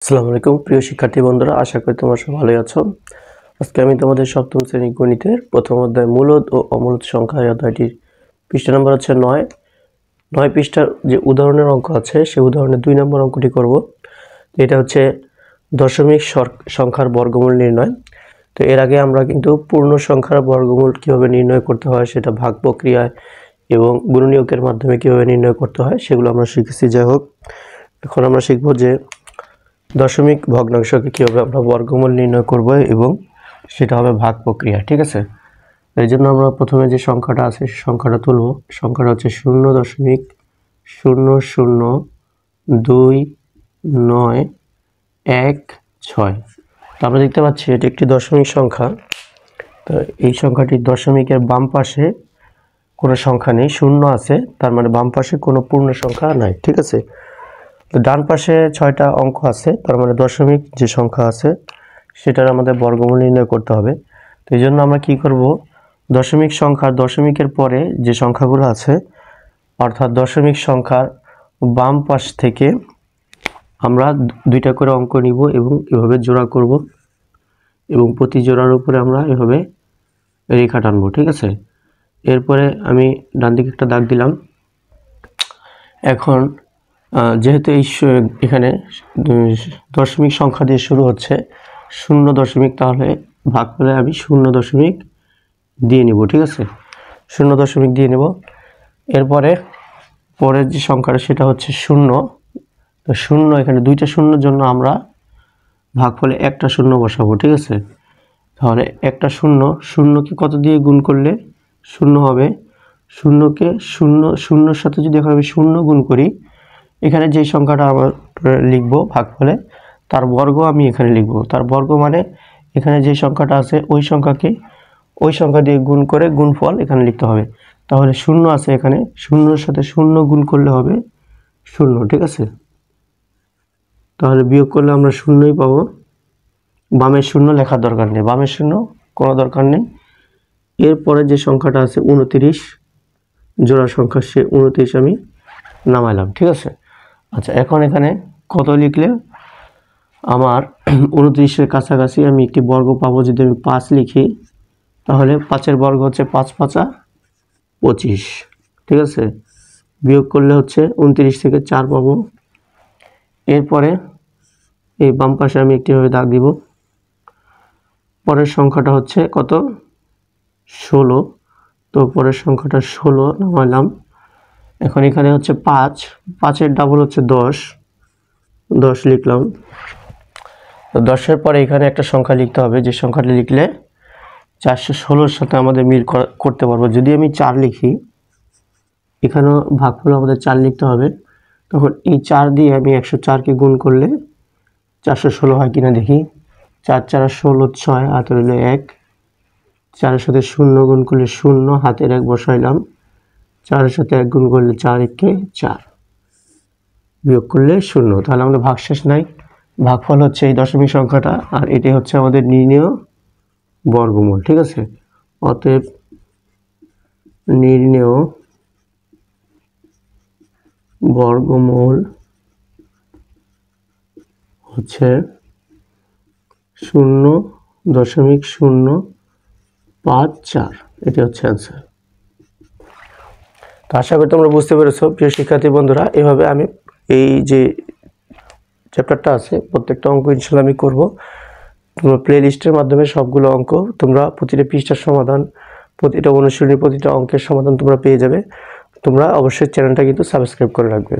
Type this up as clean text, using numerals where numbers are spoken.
আসসালামু আলাইকুম প্রিয় শিক্ষার্থী বন্ধুরা, আশা করি তোমরা সবাই ভালোই আছো। আজকে আমি তোমাদের সপ্তম শ্রেণী গণিতের প্রথম অধ্যায় মূলদ ও অমূলদ সংখ্যা, এই অধ্যায়টির পৃষ্ঠা নম্বর হচ্ছে 9 পৃষ্ঠার যে উদাহরণের অঙ্ক আছে সেই উদাহরণের 2 নম্বর অঙ্কটি করব। এটা হচ্ছে দশমিক সংখ্যার বর্গমূল নির্ণয়। তো এর আগে আমরা কিন্তু পূর্ণ সংখ্যার বর্গমূল কীভাবে নির্ণয় করতে হয়, সেটা ভাগ প্রক্রিয়ায় এবং গুণনীয়কের মাধ্যমে কীভাবে নির্ণয় করতে হয় সেগুলো আমরা শিখেছি। যাই হোক, এখন আমরা শিখব যে দশমিক ভগ্নাংশকে কীভাবে আমরা বর্গমূল নির্ণয় করব এবং সেটা হবে ভাগ প্রক্রিয়া। ঠিক আছে, এই জন্য আমরা প্রথমে যে সংখ্যাটা আছে সেই সংখ্যাটা তুলব। সংখ্যাটা হচ্ছে 0.002916। তো আমরা দেখতে পাচ্ছি এটি একটি দশমিক সংখ্যা। তো এই সংখ্যাটির দশমিকের বাম পাশে কোনো সংখ্যা নেই, শূন্য আছে, তার মানে বাম পাশে কোনো পূর্ণ সংখ্যা নাই। ঠিক আছে, তো ডান পাশে 6টা অঙ্ক আছে, তার মানে দশমিক যে সংখ্যা আছে সেটার আমাদের বর্গমূল নির্ণয় করতে হবে। তো এই জন্য আমরা কি করব, দশমিক সংখ্যার দশমিকের পরে যে সংখ্যাগুলো আছে অর্থাৎ দশমিক সংখ্যার বাম পাশ থেকে আমরা 2টা করে অঙ্ক নিব এবং এভাবে জোড়া করব এবং প্রতি জোড়ার উপরে আমরা এভাবে রেখা টানবো। ঠিক আছে, এরপরে আমি ডান দিকে একটা দাগ দিলাম। এখন যেহেতু এখানে দশমিক সংখ্যা দিয়ে শুরু হচ্ছে 0 তাহলে ভাগ করে আমি 0 দিয়ে নিব। ঠিক আছে, 0 দিয়ে নেব। এরপরে পরের যে সংখ্যাটা সেটা হচ্ছে 0। তো 0, এখানে 2টা শূন্যর জন্য আমরা ভাগফলে একটা 0 বসাবো। ঠিক আছে, তাহলে একটা 0কে কত দিয়ে গুণ করলে 0 হবে? 0কে 0 সাথে যদি এখন আমি 0 গুণ করি, এখানে যে সংখ্যাটা আমার লিখব ভাগফলে তার বর্গ আমি এখানে লিখব। তার বর্গ মানে এখানে যে সংখ্যাটা আছে ওই সংখ্যাকে ওই সংখ্যা দিয়ে গুণ করে গুণফল এখানে লিখতে হবে। তাহলে 0 আছে, এখানে 0-এর সাথে 0 গুণ করলে হবে 0। ঠিক আছে, তাহলে বিয়োগ করলে আমরা 0ই পাবো। বামের 0 লেখার দরকার নেই, বামের 0 কোনো দরকার নেই। এরপরে যে সংখ্যাটা আছে 29, জোড়া সংখ্যা, সে 29 আমি নামাইলাম। ঠিক আছে, আচ্ছা, এখন এখানে কত লিখলে আমার 29-এর কাছাকাছি আমি একটি বর্গ পাবো। যদি আমি 5 লিখি তাহলে 5-এর বর্গ হচ্ছে 5×5 = 25। ঠিক আছে, বিয়োগ করলে হচ্ছে 29 থেকে 4 পাবো। এরপরে এই বাম পাশে আমি একটিভাবে দাগ দিব। পরের সংখ্যাটা হচ্ছে কত? 16। তো পরের সংখ্যাটা 16 নামাইলাম। এখন এখানে হচ্ছে 5-এর ডাবল হচ্ছে 10 লিখলাম। তো 10-এর পরে এখানে একটা সংখ্যা লিখতে হবে, যে সংখ্যাটা লিখলে 416-র সাথে আমাদের মিল করতে পারবো। যদি আমি 4 লিখি, এখানেও ভাগফল আমাদের 4 লিখতে হবে। তখন এই 4 দিয়ে আমি 104-কে গুণ করলে 416 হয় কিনা দেখি। 4×4 = 16, 6 হাতে রইল 1, 4-এর সাথে 0 গুণ করলে 0, হাতের 1 বসাইলাম। 4-এর সাথে 1 গুণ করলে 4×1 = 4, বিয়োগ করলে 0। তাহলে আমাদের ভাগশেষ নাই, ভাগফল হচ্ছে এই দশমিক সংখ্যাটা, আর এটাই হচ্ছে আমাদের নির্ণেয় বর্গমূল। ঠিক আছে, অতএব নির্ণেয় বর্গমূল হচ্ছে 0.054। এটা হচ্ছে অ্যান্সার। তো আশা করি তোমরা বুঝতে পেরেছো প্রিয় শিক্ষার্থী বন্ধুরা। এভাবে আমি এই যে চ্যাপ্টারটা আছে প্রত্যেকটা অঙ্ক ইনশাআল্লাহ আমি করব। তোমরা প্লে লিস্টের মাধ্যমে সবগুলো অঙ্ক তোমরা প্রতিটা পৃষ্ঠার সমাধান, প্রতিটা অনুশীলনী, প্রতিটা অঙ্কের সমাধান তোমরা পেয়ে যাবে। তোমরা অবশ্যই চ্যানেলটা কিন্তু সাবস্ক্রাইব করে রাখবে।